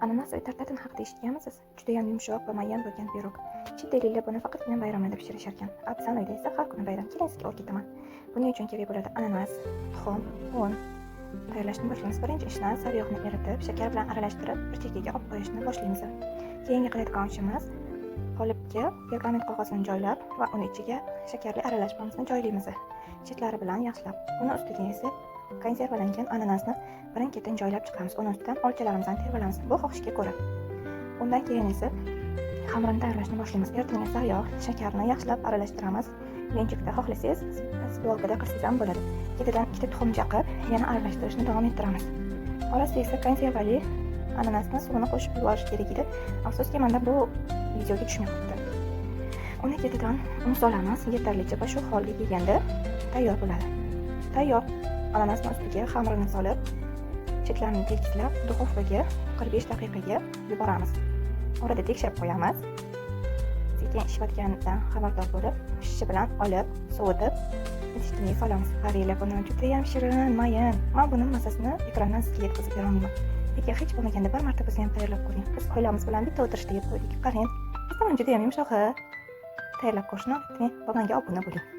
Ananas va tartatin haqida eshitganmisiz? Juda ham yumshoq va mayin bo'lgan pirog. Chet elliklar buni faqatgina bayramlarda pishirishar ekan. Afsonaviy esa har kuni bayram kelasiga olib ketaman. Buning uchun kerak bo'ladi ananas, tuxum, un. Tayyorlashni boshlaymiz. Birinchi ishdan sariyog'ni eritib, shakar bilan aralashtirib, bir chekkaga olib qo'yishni boshlaymiz. Keyingi qiladigan ishimiz qolipga pergament qog'ozini joylab va uni ichiga shakarli aralashmamizni joylaymiz. Chetlari bilan yaxshilab. Uni ustiga esa konservalangan ananasni birin-ketin joylab chiqamiz. Uni ustidan olchalarimizdan terbalamiz. Bu xohishga ko'ra. Undan keyin esa xamirini tayyorlashni boshlaymiz. Ertaga sariyog', shakarni yaxshilab aralashtiramiz. Lenchikda xohlasangiz, spolkada qilsangiz ham bo'ladi. Ketidan ikkita tuxum chaqib, yana aralashtirishni davom ettiramiz. Orasiga esa konservali ananasni suvini qo'shib yuborish kerak edi. Afsuski, menda bu videoga tushmayapti. Uni ketidan un solamiz. Yetarlicha va shu holga kelganda tayyor bo'ladi. Tayyor ananasni ustiga xamirini solib, chetlarini tekislab, duxovkaga 45 daqiqaga yuboramiz. Orada tekshirib qo'yamiz. Sekin ishlayotganidan xabardor bo'lib, shishi bilan olib, sovitib, idishga solamiz. Qaranglar, buni juda ham shirin, mayin. Men buni massasini ekrandan sizga yetkazib bera olmayman. Lekin hech bo'lmaganda bir marta bo'lsa ham tayyorlab ko'ring. Biz oilamiz bilan bitta o'tirishda yeb qo'ydik. Qarang, juda ham yumshoq. Tayyorlab ko'rishni unutmang. Bo'lmanga obuna bo'ling.